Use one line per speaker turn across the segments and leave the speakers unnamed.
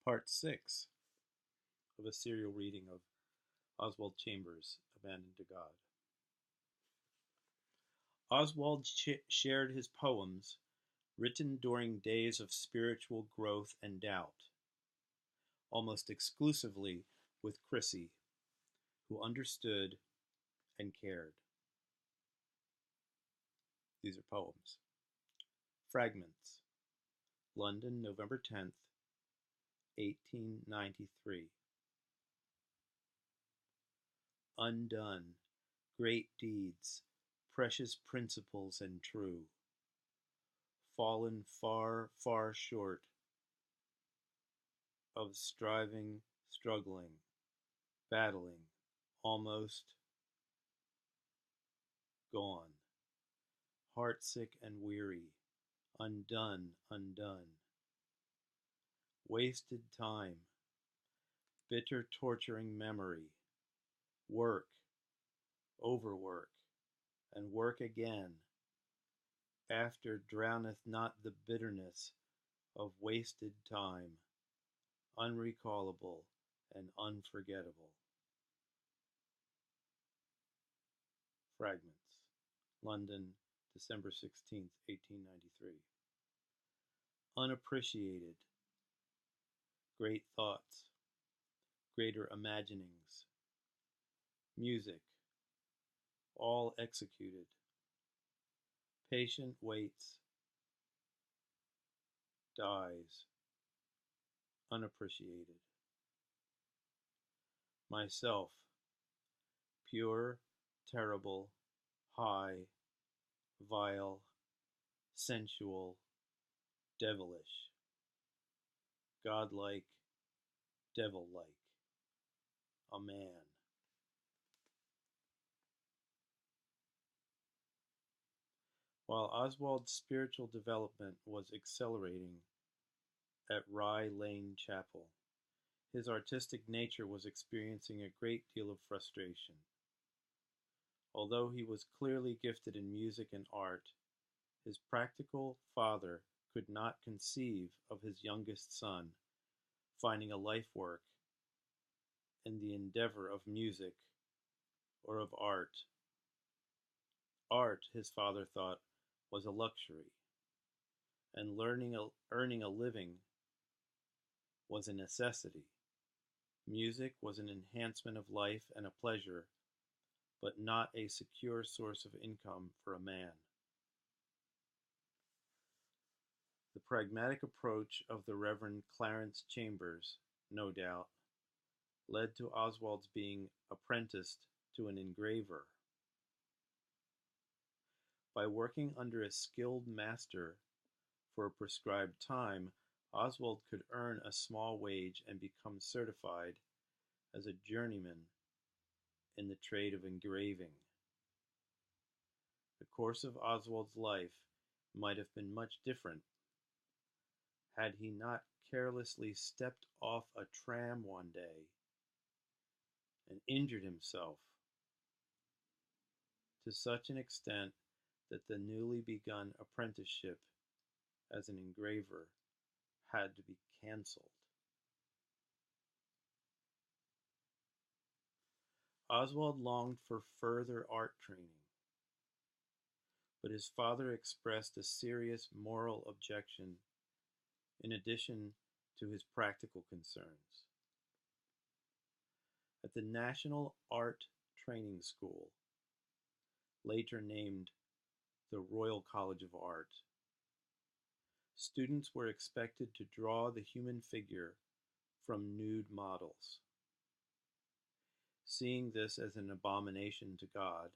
Part 6 of a serial reading of Oswald Chambers' Abandoned to God. Oswald shared his poems, written during days of spiritual growth and doubt, almost exclusively with Chrissy, who understood and cared. These are poems. Fragments. London, November 10th, 1893. Undone, great deeds, precious principles and true, fallen far, far short of striving, struggling, battling, almost gone, heartsick and weary, undone, undone, wasted time, bitter torturing memory, work, overwork, and work again, after drowneth not the bitterness of wasted time, unrecallable and unforgettable. Fragments. London, December 16th, 1893. Unappreciated. Great thoughts. Greater imaginings. Music. All executed. Patient waits. Dies. Unappreciated. Myself. Pure, terrible, high, vile, sensual, devilish, godlike, devil-like, a man. While Oswald's spiritual development was accelerating at Rye Lane Chapel, his artistic nature was experiencing a great deal of frustration. Although he was clearly gifted in music and art, his practical father could not conceive of his youngest son finding a life work in the endeavor of music or of art. Art, his father thought, was a luxury, and earning a living was a necessity. Music was an enhancement of life and a pleasure, but not a secure source of income for a man. The pragmatic approach of the Reverend Clarence Chambers, no doubt, led to Oswald's being apprenticed to an engraver. By working under a skilled master for a prescribed time, Oswald could earn a small wage and become certified as a journeyman in the trade of engraving. The course of Oswald's life might have been much different had he not carelessly stepped off a tram one day and injured himself to such an extent that the newly begun apprenticeship as an engraver had to be cancelled. Oswald longed for further art training, but his father expressed a serious moral objection in addition to his practical concerns. At the National Art Training School, later named the Royal College of Art, students were expected to draw the human figure from nude models. Seeing this as an abomination to God,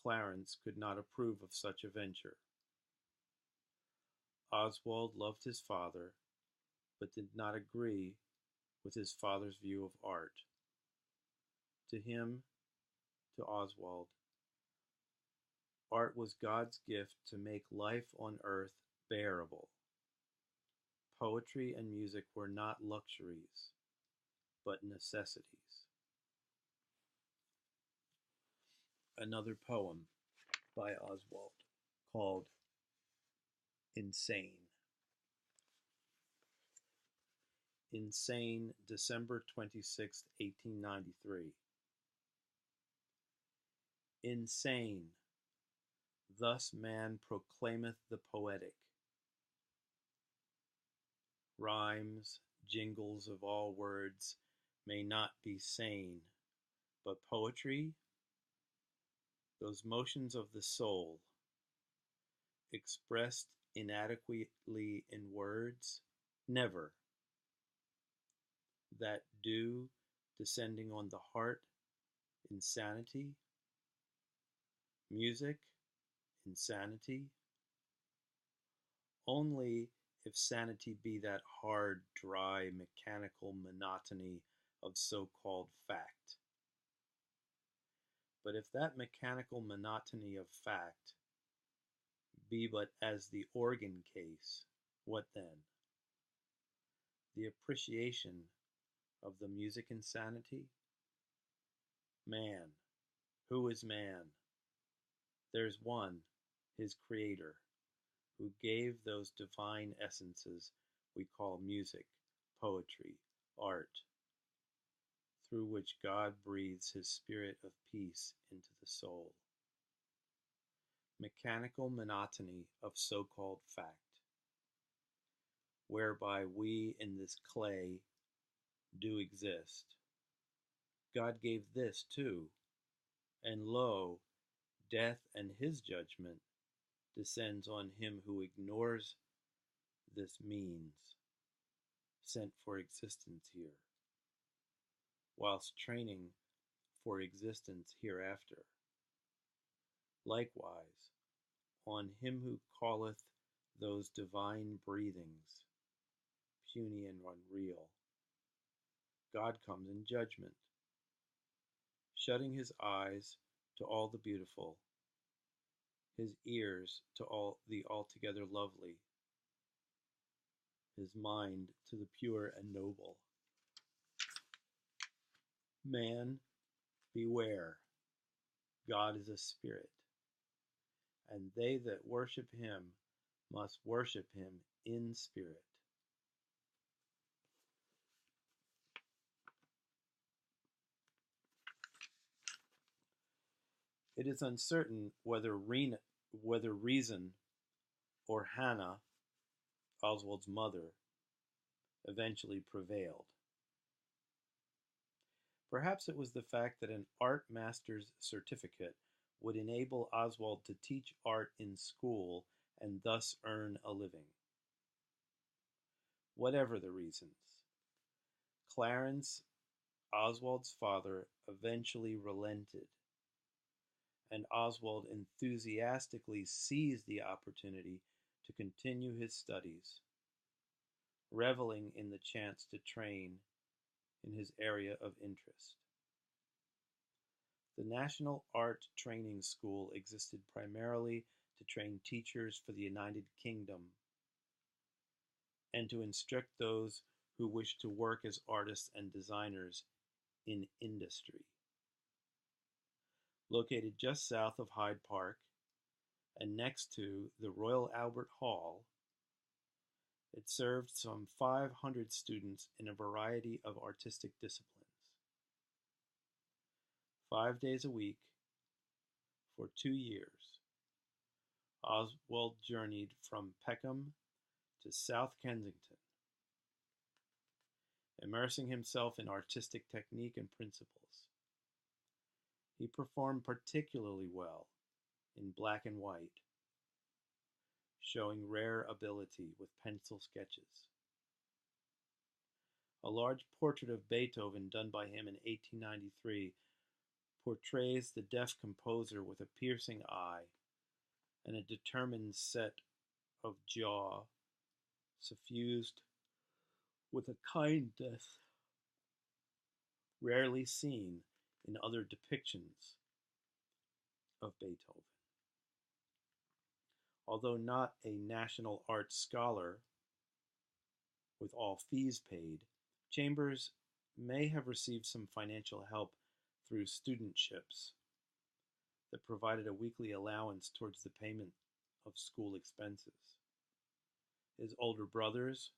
Clarence could not approve of such a venture. Oswald loved his father, but did not agree with his father's view of art. To him, to Oswald, art was God's gift to make life on earth bearable. Poetry and music were not luxuries, but necessities. Another poem by Oswald called Insane. Insane, December 26, 1893. Insane, thus man proclaimeth the poetic. Rhymes, jingles of all words may not be sane, but poetry, those motions of the soul, expressed inadequately in words, never, that dew descending on the heart, insanity, music, insanity, only if sanity be that hard, dry, mechanical monotony of so-called fact. But if that mechanical monotony of fact be but as the organ case, what then? The appreciation of the music insanity? Man, who is man? There's one, his creator, who gave those divine essences we call music, poetry, art, through which God breathes his spirit of peace into the soul. Mechanical monotony of so-called fact, whereby we in this clay do exist. God gave this too, and lo, death and his judgment descends on him who ignores this means sent for existence here, whilst training for existence hereafter. Likewise, on him who calleth those divine breathings puny and unreal, God comes in judgment, shutting his eyes to all the beautiful, his ears to all the altogether lovely, his mind to the pure and noble. Man, beware, God is a spirit, and they that worship him must worship him in spirit. It is uncertain whether Reason or Hannah, Oswald's mother, eventually prevailed. Perhaps it was the fact that an art master's certificate would enable Oswald to teach art in school and thus earn a living. Whatever the reasons, Clarence, Oswald's father, eventually relented, and Oswald enthusiastically seized the opportunity to continue his studies, reveling in the chance to train in his area of interest. The National Art Training School existed primarily to train teachers for the United Kingdom and to instruct those who wished to work as artists and designers in industry. Located just south of Hyde Park and next to the Royal Albert Hall, it served some 500 students in a variety of artistic disciplines. 5 days a week, for 2 years, Oswald journeyed from Peckham to South Kensington, immersing himself in artistic technique and principles. He performed particularly well in black and white, showing rare ability with pencil sketches. A large portrait of Beethoven done by him in 1893 portrays the deaf composer with a piercing eye and a determined set of jaw suffused with a kindness rarely seen in other depictions of Beethoven. Although not a national arts scholar with all fees paid, Chambers may have received some financial help through studentships that provided a weekly allowance towards the payment of school expenses. His older brothers,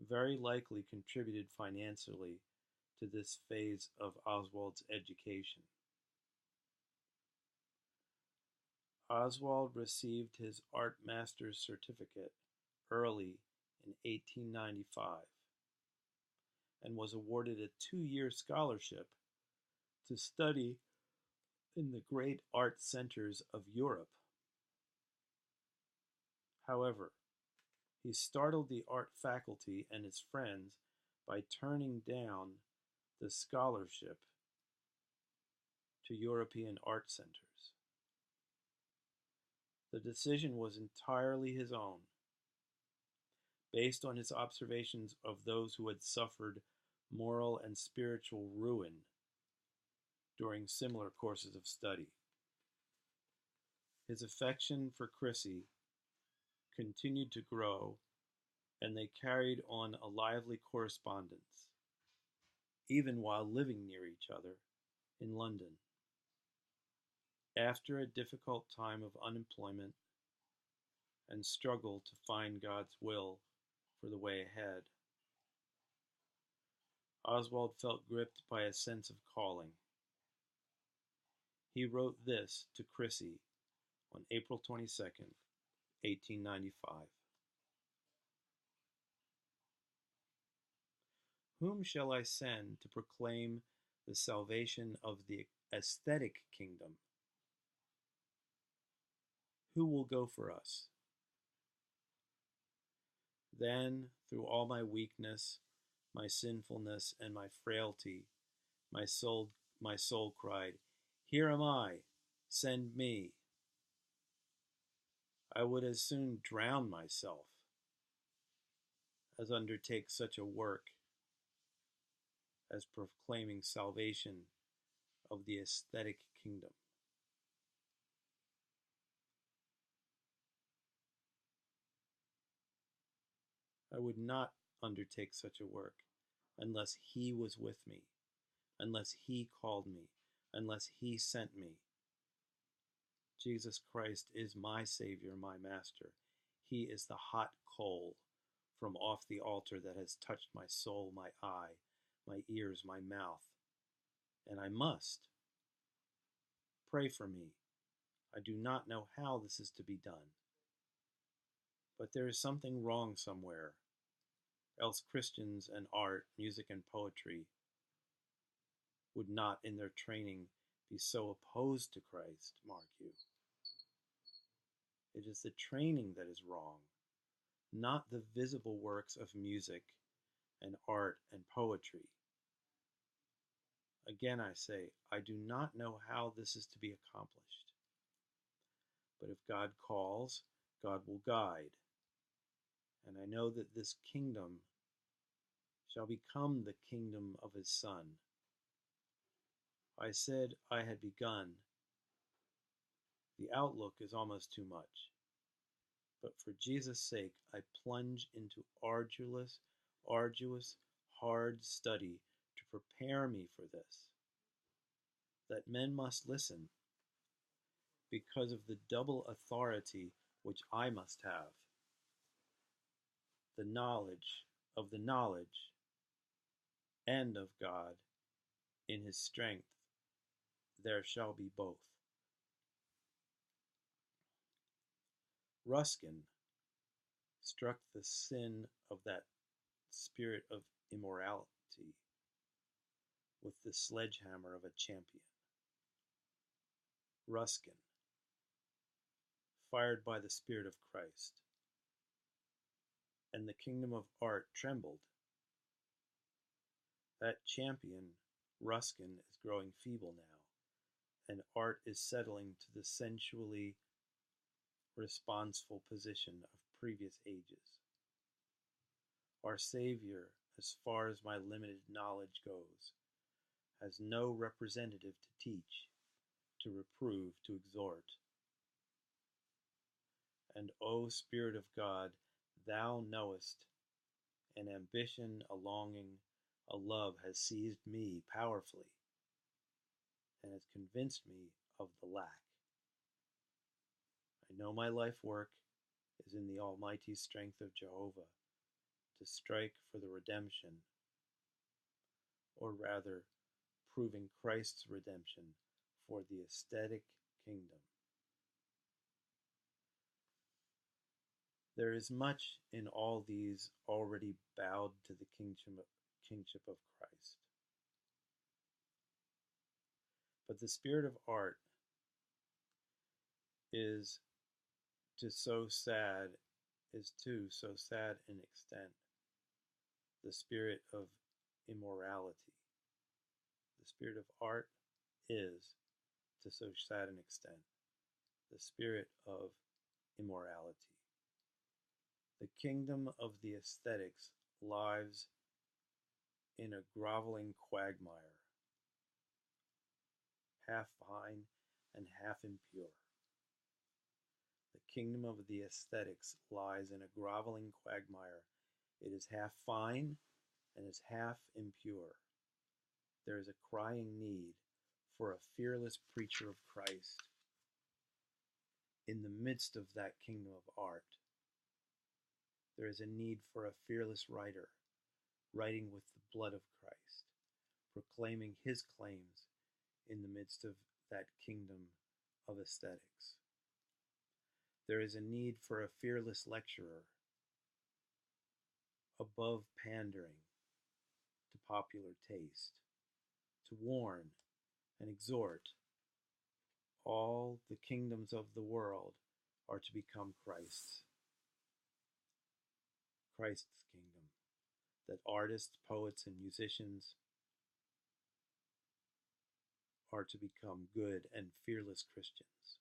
very likely contributed financially to this phase of Oswald's education. Oswald received his art master's certificate early in 1895 and was awarded a 2-year scholarship to study in the great art centers of Europe. However, he startled the art faculty and his friends by turning down the scholarship to European art centers. The decision was entirely his own, based on his observations of those who had suffered moral and spiritual ruin during similar courses of study. His affection for Chrissy continued to grow, and they carried on a lively correspondence, even while living near each other in London. After a difficult time of unemployment and struggle to find God's will for the way ahead, Oswald felt gripped by a sense of calling. He wrote this to Chrissy on April 22nd, 1895. Whom shall I send to proclaim the salvation of the aesthetic kingdom? Who will go for us? Then, through all my weakness, my sinfulness, and my frailty, my soul cried, Here am I, send me. I would as soon drown myself as undertake such a work as proclaiming salvation of the aesthetic kingdom. I would not undertake such a work unless He was with me, unless He called me, unless He sent me. Jesus Christ is my Savior, my Master. He is the hot coal from off the altar that has touched my soul, my eye, my ears, my mouth. And I must. Pray for me. I do not know how this is to be done. But there is something wrong somewhere, else Christians and art, music and poetry would not in their training be so opposed to Christ, mark you. It is the training that is wrong, not the visible works of music and art and poetry. Again I say, I do not know how this is to be accomplished. But if God calls, God will guide. And I know that this kingdom shall become the kingdom of His Son. I said I had begun. The outlook is almost too much. But for Jesus' sake, I plunge into arduous, hard study to prepare me for this. That men must listen because of the double authority which I must have. The knowledge and of God in His strength, there shall be both. Ruskin struck the sin of that spirit of immorality with the sledgehammer of a champion. Ruskin, fired by the Spirit of Christ, and the kingdom of art trembled. That champion, Ruskin, is growing feeble now, and art is settling to the sensually responseful position of previous ages. Our Savior, as far as my limited knowledge goes, has no representative to teach, to reprove, to exhort. And, O Spirit of God, Thou knowest, an ambition, a longing, a love has seized me powerfully and has convinced me of the lack. I know my life work is in the almighty strength of Jehovah to the strike for the redemption, or rather, proving Christ's redemption for the aesthetic kingdom. There is much in all these already bowed to the kingship of Christ. But the spirit of art is too so sad in extent the spirit of immorality. The spirit of art is, to so sad an extent, the spirit of immorality. The kingdom of the aesthetics lies in a groveling quagmire, half fine and half impure. The kingdom of the aesthetics lies in a groveling quagmire. It is half fine and is half impure. There is a crying need for a fearless preacher of Christ in the midst of that kingdom of art. There is a need for a fearless writer, writing with the blood of Christ, proclaiming his claims in the midst of that kingdom of aesthetics. There is a need for a fearless lecturer, above pandering to popular taste, to warn and exhort. All the kingdoms of the world are to become Christ's kingdom, that artists, poets, and musicians are to become good and fearless Christians.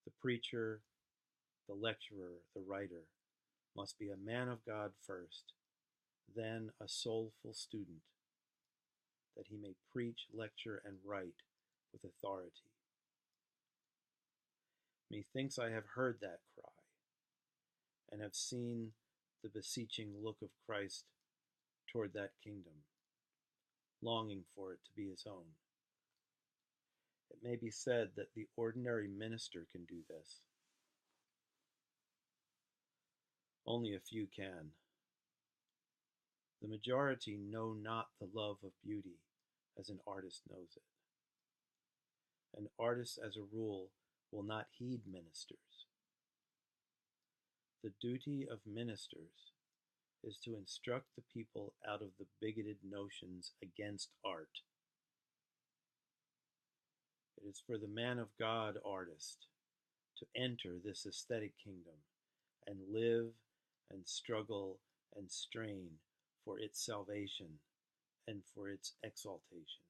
The preacher, the lecturer, the writer must be a man of God first, then a soulful student, that he may preach, lecture, and write with authority. Methinks I have heard that cry, and have seen the beseeching look of Christ toward that kingdom, longing for it to be his own. It may be said that the ordinary minister can do this. Only a few can. The majority know not the love of beauty as an artist knows it. An artist, as a rule, will not heed ministers. The duty of ministers is to instruct the people out of the bigoted notions against art. It is for the man of God artist to enter this aesthetic kingdom and live and struggle and strain for its salvation and for its exaltation.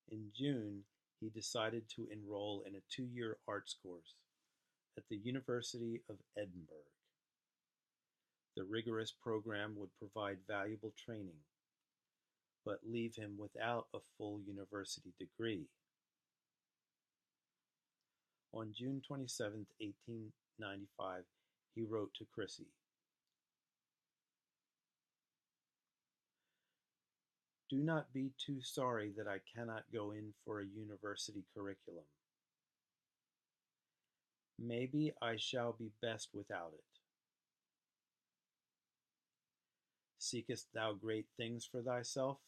In June, he decided to enroll in a 2-year arts course at the University of Edinburgh. The rigorous program would provide valuable training, but leave him without a full university degree. On June 27, 1895, he wrote to Chrissy, "Do not be too sorry that I cannot go in for a university curriculum. Maybe I shall be best without it. Seekest thou great things for thyself?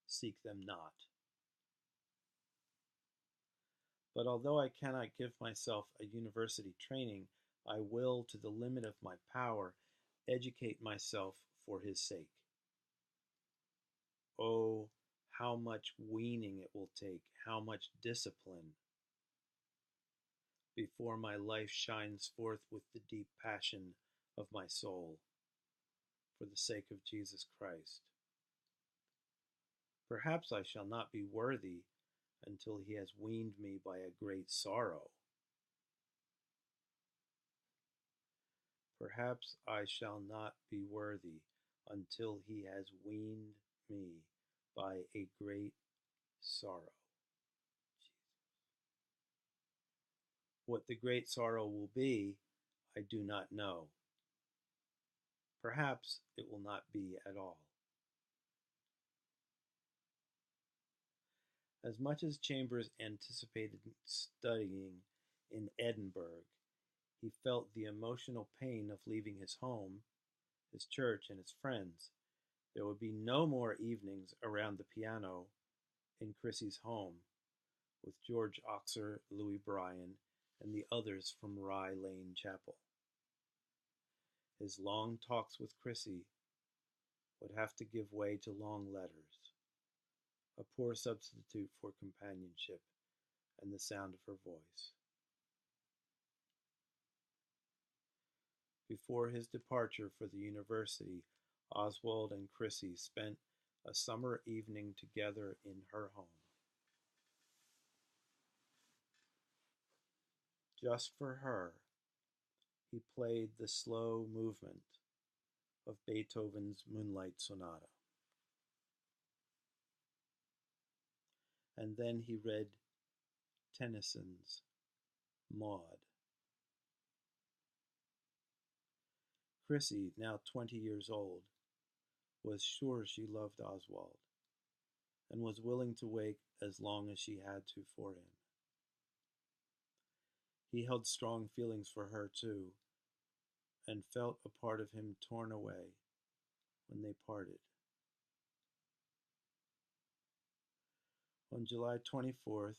Seek them not. But although I cannot give myself a university training, I will, to the limit of my power, educate myself for his sake. Oh, how much weaning it will take, how much discipline, before my life shines forth with the deep passion of my soul, for the sake of Jesus Christ. Perhaps I shall not be worthy until he has weaned me by a great sorrow. Perhaps I shall not be worthy until he has weaned me by a great sorrow." What the great sorrow will be, I do not know. Perhaps it will not be at all. As much as Chambers anticipated studying in Edinburgh, he felt the emotional pain of leaving his home, his church, and his friends. There would be no more evenings around the piano in Chrissy's home with George Oxer, Louis Bryan, and the others from Rye Lane Chapel. His long talks with Chrissy would have to give way to long letters, a poor substitute for companionship and the sound of her voice. Before his departure for the university, Oswald and Chrissy spent a summer evening together in her home. Just for her, he played the slow movement of Beethoven's Moonlight Sonata. And then he read Tennyson's Maud. Chrissy, now 20 years old, was sure she loved Oswald and was willing to wait as long as she had to for him. He held strong feelings for her too, and felt a part of him torn away when they parted. On July 24th,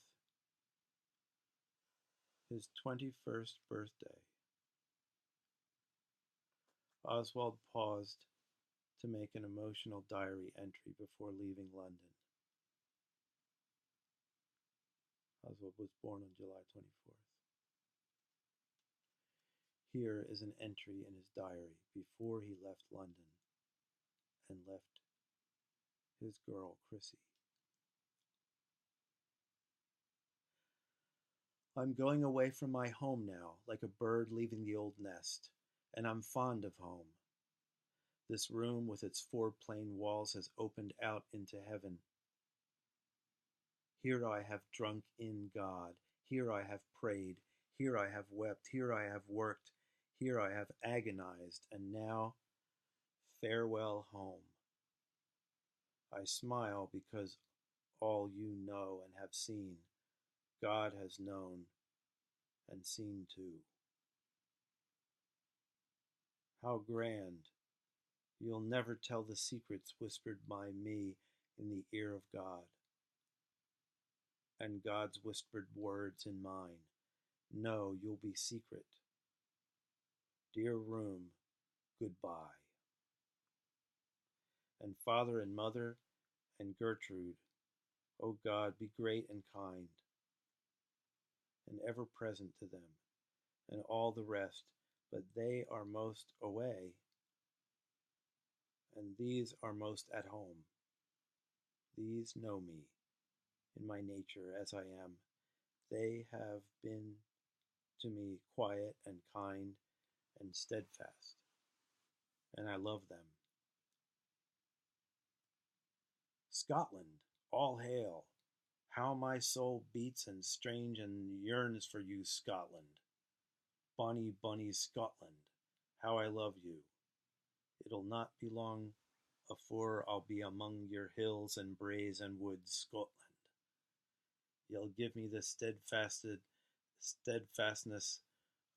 his 21st birthday, Oswald paused to make an emotional diary entry before leaving London. Oswald was born on July 24th. Here is an entry in his diary before he left London and left his girl, Chrissy. I'm going away from my home now, like a bird leaving the old nest, and I'm fond of home. This room with its 4 plain walls has opened out into heaven. Here I have drunk in God. Here I have prayed. Here I have wept. Here I have worked. Here I have agonized. And now, farewell home. I smile because all you know and have seen, God has known and seen too. How grand! You'll never tell the secrets whispered by me in the ear of God, and God's whispered words in mine. No, you'll be secret. Dear room, goodbye. And father and mother and Gertrude, O God, be great and kind, and ever present to them, and all the rest, but they are most away, and these are most at home. These know me, in my nature as I am. They have been to me quiet and kind and steadfast, and I love them. Scotland, all hail! How my soul beats and strange and yearns for you, Scotland. Bonny, bonny Scotland, how I love you. It'll not be long afore I'll be among your hills and braes and woods, Scotland. You'll give me the steadfastness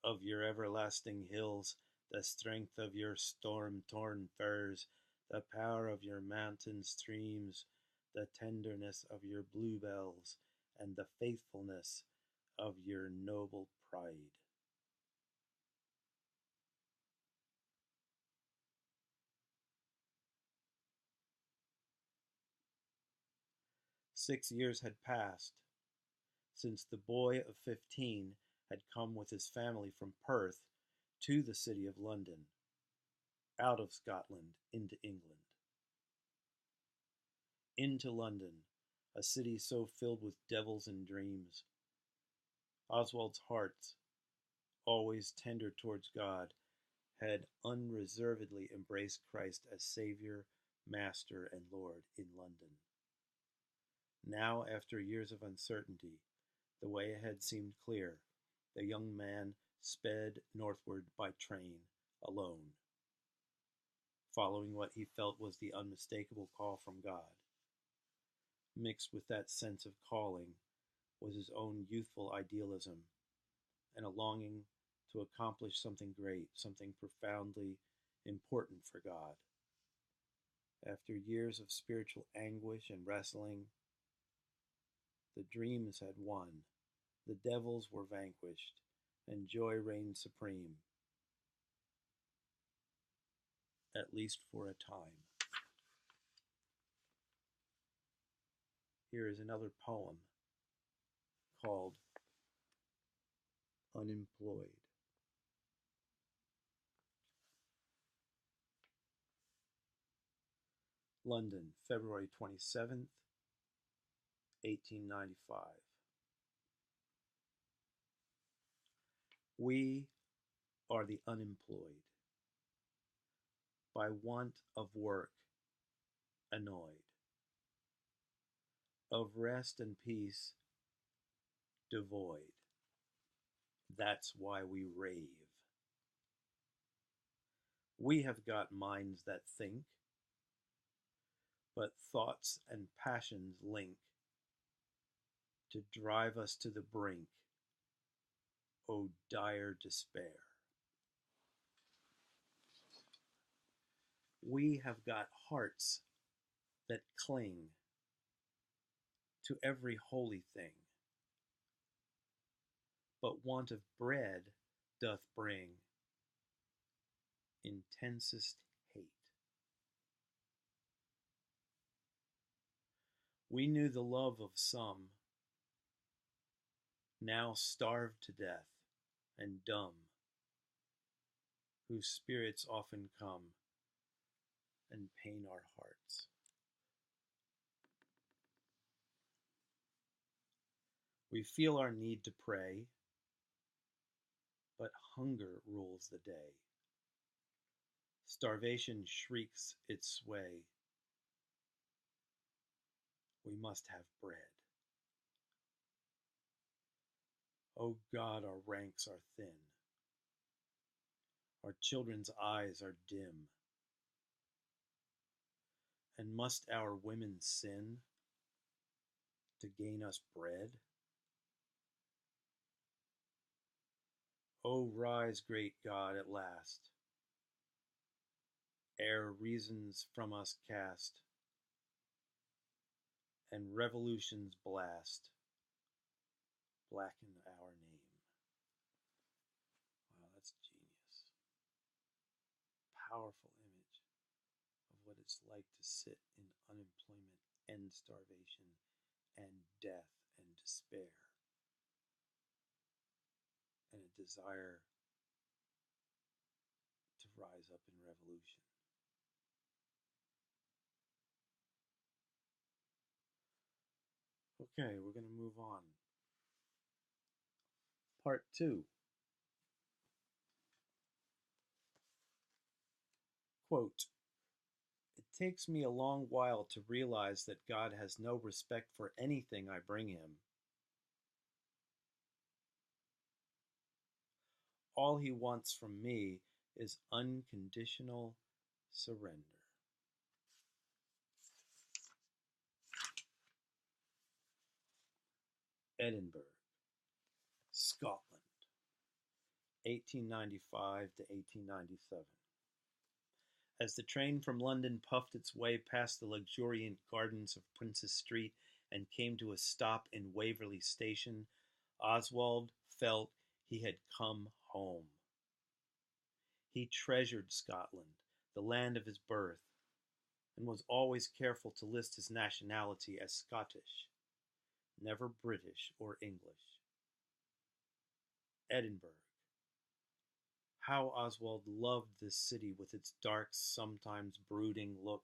of your everlasting hills, the strength of your storm-torn firs, the power of your mountain streams, the tenderness of your bluebells, and the faithfulness of your noble pride. Six years had passed since the boy of 15 had come with his family from Perth to the city of London, out of Scotland into England. Into London, a city so filled with devils and dreams. Oswald's heart, always tender towards God, had unreservedly embraced Christ as Savior, Master, and Lord in London. Now, after years of uncertainty, the way ahead seemed clear. The young man sped northward by train, alone, following what he felt was the unmistakable call from God. Mixed with that sense of calling was his own youthful idealism and a longing to accomplish something great, something profoundly important for God. After years of spiritual anguish and wrestling, the dreams had won, the devils were vanquished, and joy reigned supreme, at least for a time. Here is another poem called Unemployed. London, February 27th, 1895. We are the unemployed, by want of work annoyed, of rest and peace devoid. That's why we rave. We have got minds that think, but thoughts and passions link to drive us to the brink. O dire despair. We have got hearts that cling to every holy thing, but want of bread doth bring intensest hate. We knew the love of some, now starved to death and dumb, whose spirits often come and pain our hearts. We feel our need to pray, but hunger rules the day. Starvation shrieks its sway. We must have bread. O God, our ranks are thin. Our children's eyes are dim. And must our women sin to gain us bread? O rise, great God, at last, ere reason's from us cast, and revolution's blast blacken our name. Wow, that's genius. Powerful image of what it's like to sit in unemployment and starvation and death and despair and a desire to rise up in revolution. Okay, we're going to move on. Part 2. Quote, "It takes me a long while to realize that God has no respect for anything I bring him. All he wants from me is unconditional surrender." Edinburgh, Scotland, 1895 to 1897. As the train from London puffed its way past the luxuriant gardens of Princes Street and came to a stop in Waverley Station, Oswald felt he had come home. He treasured Scotland, the land of his birth, and was always careful to list his nationality as Scottish, never British or English. Edinburgh. How Oswald loved this city with its dark, sometimes brooding look,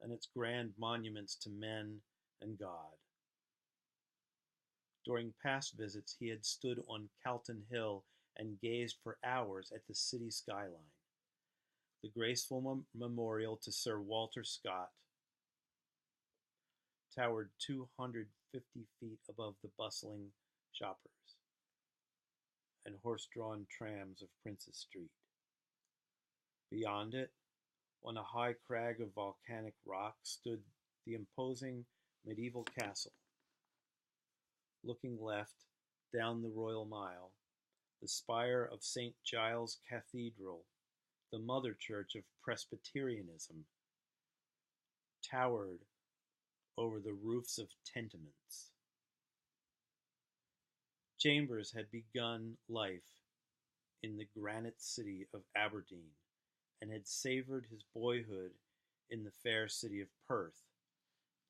and its grand monuments to men and God. During past visits, he had stood on Calton Hill and gazed for hours at the city skyline. The graceful memorial to Sir Walter Scott towered 250 feet above the bustling shoppers and horse-drawn trams of Princes Street. Beyond it, on a high crag of volcanic rock, stood the imposing medieval castle. Looking left, down the Royal Mile, the spire of St. Giles Cathedral, the mother church of Presbyterianism, towered over the roofs of tenements. Chambers had begun life in the granite city of Aberdeen and had savored his boyhood in the fair city of Perth.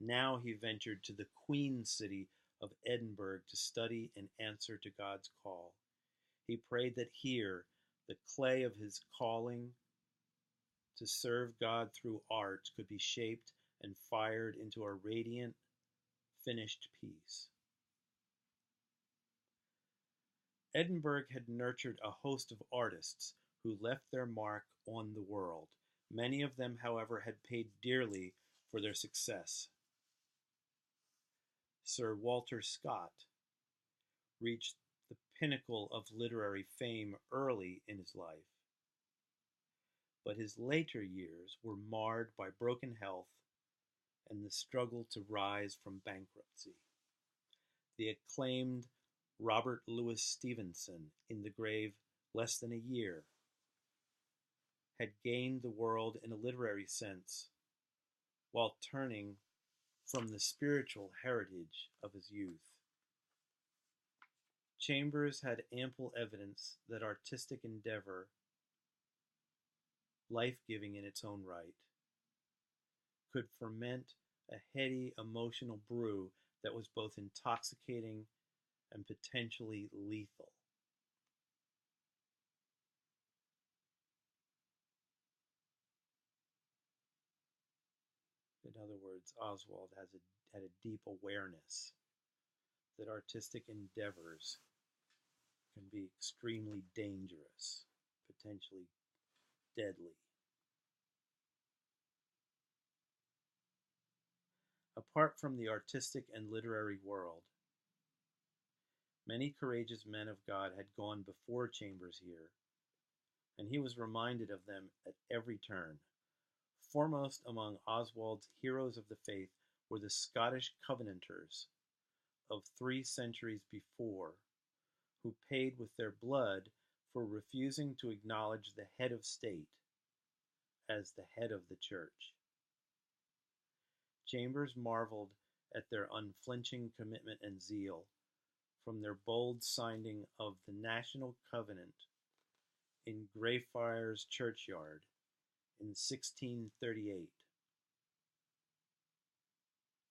Now he ventured to the Queen city of Edinburgh to study and answer to God's call. He prayed that here the clay of his calling to serve God through art could be shaped and fired into a radiant, finished piece. Edinburgh had nurtured a host of artists who left their mark on the world. Many of them, however, had paid dearly for their success. Sir Walter Scott reached the pinnacle of literary fame early in his life, but his later years were marred by broken health and the struggle to rise from bankruptcy. The acclaimed Robert Louis Stevenson, in the grave less than a year, had gained the world in a literary sense while turning from the spiritual heritage of his youth. Chambers had ample evidence that artistic endeavor, life-giving in its own right, could ferment a heady emotional brew that was both intoxicating and potentially lethal. In other words, Oswald had a deep awareness that artistic endeavors can be extremely dangerous, potentially deadly. Apart from the artistic and literary world, many courageous men of God had gone before Chambers here, and he was reminded of them at every turn. Foremost among Oswald's heroes of the faith were the Scottish Covenanters of 3 centuries before, who paid with their blood for refusing to acknowledge the head of state as the head of the church. Chambers marveled at their unflinching commitment and zeal, from their bold signing of the National Covenant in Greyfriars Churchyard in 1638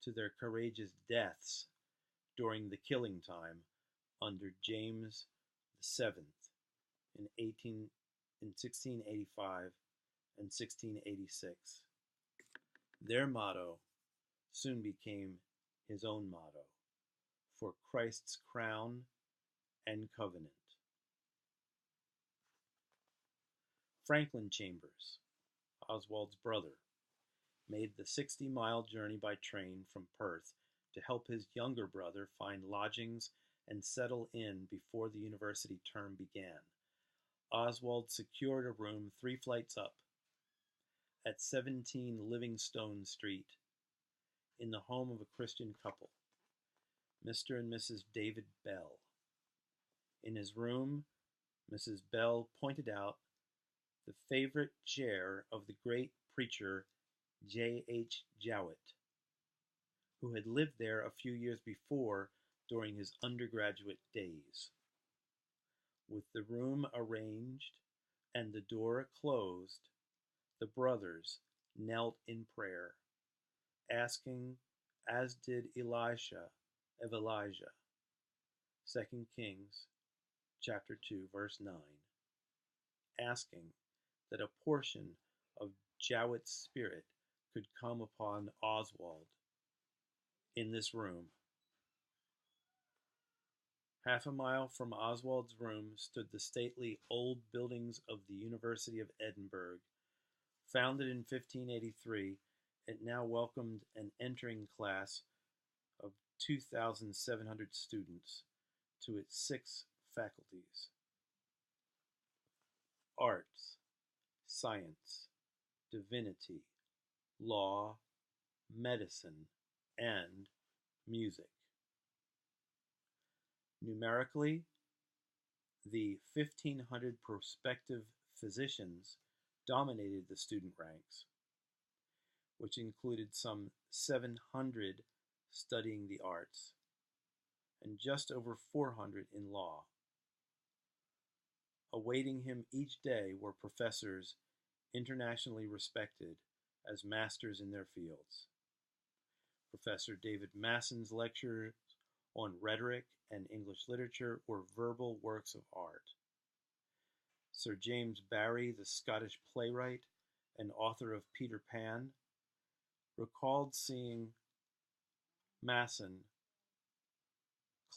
to their courageous deaths during the killing time under James VII in 1685 and 1686. Their motto soon became his own motto, for Christ's crown and covenant. Franklin Chambers, Oswald's brother, made the 60-mile journey by train from Perth to help his younger brother find lodgings and settle in before the university term began. Oswald secured a room 3 flights up at 17 Livingstone Street in the home of a Christian couple, Mr. and Mrs. David Bell. In his room, Mrs. Bell pointed out the favorite chair of the great preacher J.H. Jowett, who had lived there a few years before during his undergraduate days. With the room arranged and the door closed, the brothers knelt in prayer, asking, as did Elisha of Elijah, 2 Kings chapter 2, verse 9, asking that a portion of Jowett's spirit could come upon Oswald in this room. Half a mile from Oswald's room stood the stately old buildings of the University of Edinburgh. Founded in 1583, it now welcomed an entering class of 2,700 students to its 6 faculties: arts, science, divinity, law, medicine, and music. Numerically, the 1,500 prospective physicians dominated the student ranks, which included some 700 studying the arts and just over 400 in law. Awaiting him each day were professors internationally respected as masters in their fields. Professor David Masson's lectures on rhetoric and English literature were verbal works of art. Sir James Barrie, the Scottish playwright and author of Peter Pan, recalled seeing Masson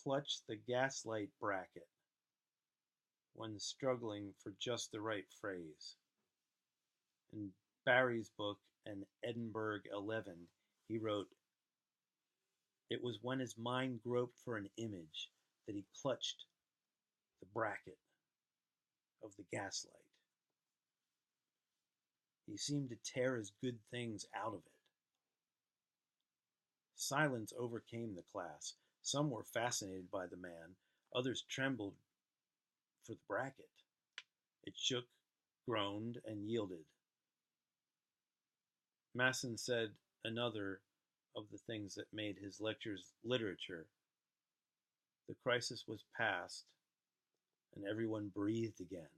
clutch the gaslight bracket when struggling for just the right phrase. In Barrie's book, An Edinburgh 11, he wrote, "It was when his mind groped for an image that he clutched the bracket of the gaslight. He seemed to tear his good things out of it." Silence overcame the class. Some were fascinated by the man, others trembled for the bracket. It shook, groaned, and yielded. Masson said another of the things that made his lectures literature. The crisis was past, and everyone breathed again.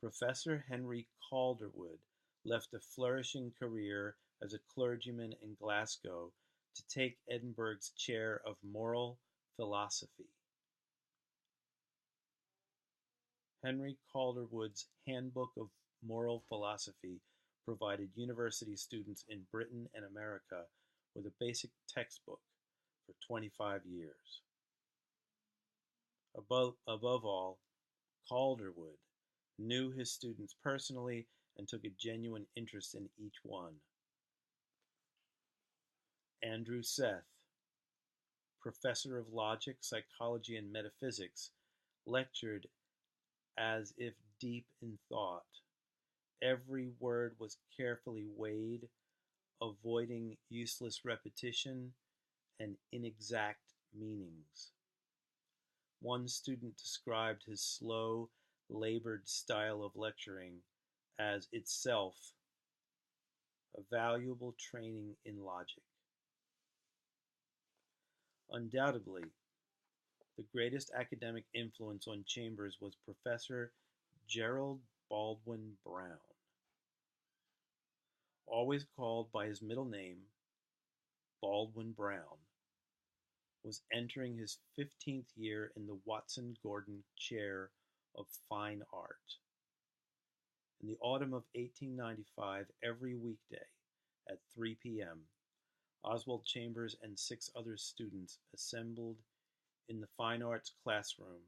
Professor Henry Calderwood left a flourishing career as a clergyman in Glasgow to take Edinburgh's chair of moral philosophy. Henry Calderwood's Handbook of Moral Philosophy provided university students in Britain and America with a basic textbook for 25 years. Above all, Calderwood knew his students personally and took a genuine interest in each one. Andrew Seth, professor of logic, psychology, and metaphysics, lectured as if deep in thought. Every word was carefully weighed, avoiding useless repetition and inexact meanings. One student described his slow, labored style of lecturing as itself a valuable training in logic. Undoubtedly, the greatest academic influence on Chambers was Professor Gerald Baldwin Brown. Always called by his middle name, Baldwin Brown was entering his 15th year in the Watson Gordon Chair of Fine Art. In the autumn of 1895, every weekday at 3 p.m., Oswald Chambers and 6 other students assembled in the Fine Arts classroom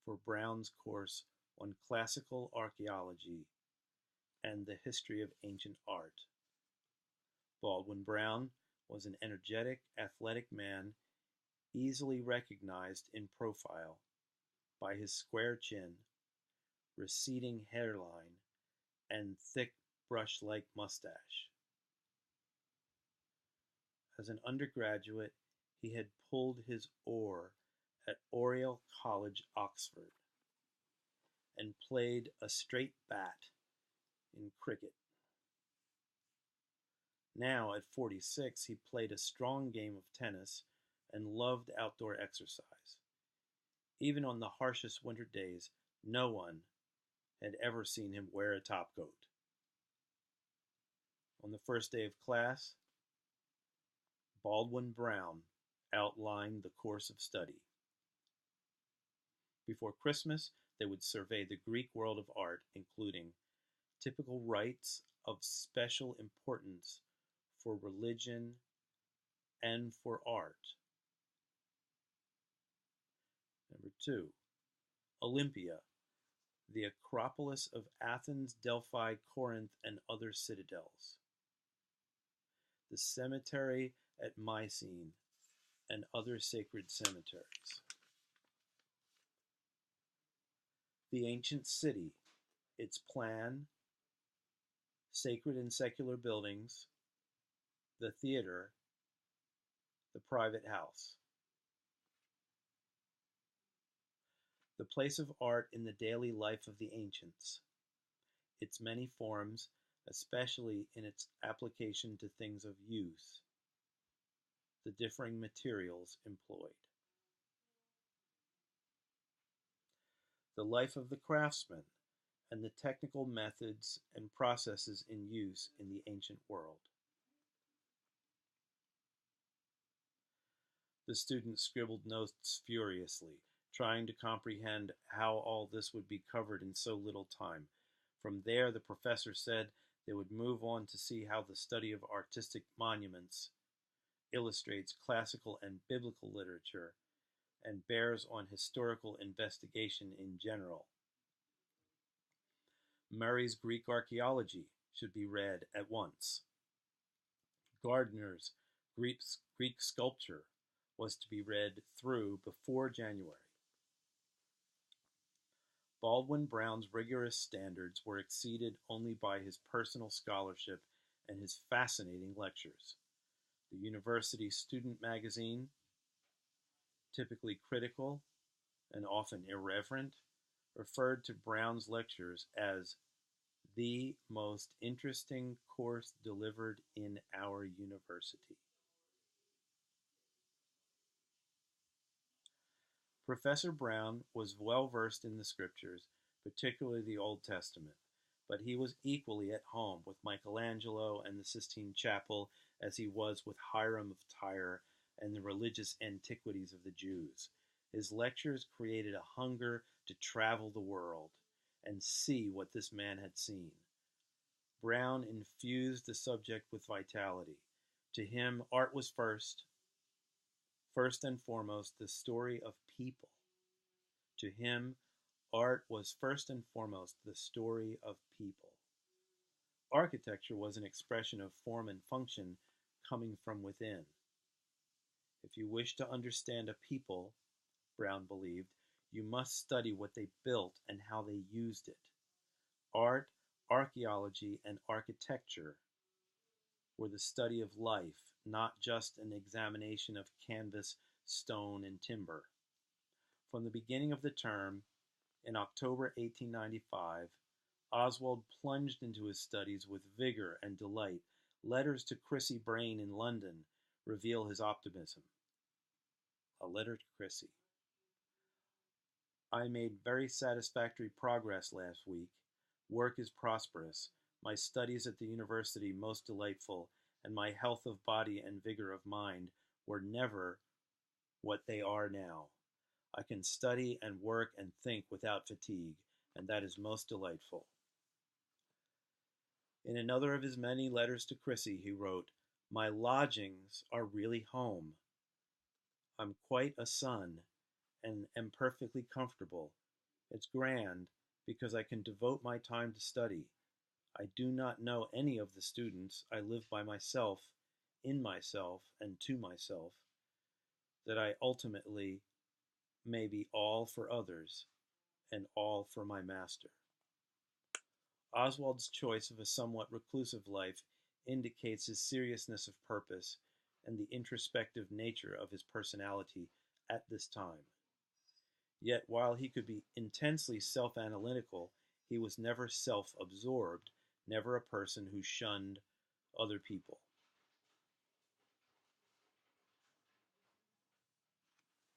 for Brown's course on classical archaeology and the history of ancient art. Baldwin Brown was an energetic, athletic man, easily recognized in profile by his square chin, receding hairline, and thick brush-like mustache. As an undergraduate, he had pulled his oar at Oriel College, Oxford, and played a straight bat in cricket. Now, at 46, he played a strong game of tennis and loved outdoor exercise. Even on the harshest winter days, no one had ever seen him wear a topcoat. On the first day of class, Baldwin Brown outlined the course of study. Before Christmas, they would survey the Greek world of art, including typical rites of special importance for religion and for art. Number 2, Olympia, the Acropolis of Athens, Delphi, Corinth, and other citadels. The cemetery at Mycene and other sacred cemeteries. The ancient city, its plan, sacred and secular buildings, the theater, the private house. The place of art in the daily life of the ancients, its many forms, especially in its application to things of use, the differing materials employed. The life of the craftsman, and the technical methods and processes in use in the ancient world. The student scribbled notes furiously, trying to comprehend how all this would be covered in so little time. From there, the professor said they would move on to see how the study of artistic monuments illustrates classical and biblical literature and bears on historical investigation in general. Murray's Greek archaeology should be read at once. Gardner's Greek sculpture was to be read through before January. Baldwin Brown's rigorous standards were exceeded only by his personal scholarship and his fascinating lectures. The university student magazine, typically critical and often irreverent, referred to Brown's lectures as the most interesting course delivered in our university. Professor Brown was well versed in the scriptures, particularly the Old Testament, but he was equally at home with Michelangelo and the Sistine Chapel as he was with Hiram of Tyre and the religious antiquities of the Jews. His lectures created a hunger to travel the world and see what this man had seen. Brown infused the subject with vitality. To him, art was first and foremost, the story of people. To him, art was first and foremost the story of people. Architecture was an expression of form and function coming from within. If you wish to understand a people, Brown believed, you must study what they built and how they used it. Art, archaeology, and architecture were the study of life, not just an examination of canvas, stone, and timber. From the beginning of the term, in October 1895, Oswald plunged into his studies with vigor and delight. Letters to Chrissy Brain in London reveal his optimism. A letter to Chrissy. I made very satisfactory progress last week. Work is prosperous, my studies at the university most delightful, and my health of body and vigor of mind were never what they are now. I can study and work and think without fatigue, and that is most delightful. In another of his many letters to Chrissy, he wrote, "My lodgings are really home. I'm quite a son and am perfectly comfortable. It's grand because I can devote my time to study. I do not know any of the students. I live by myself, in myself, and to myself, that I ultimately may be all for others and all for my master." Oswald's choice of a somewhat reclusive life indicates his seriousness of purpose and the introspective nature of his personality at this time. Yet while he could be intensely self-analytical, he was never self-absorbed, never a person who shunned other people.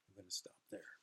I'm going to stop there.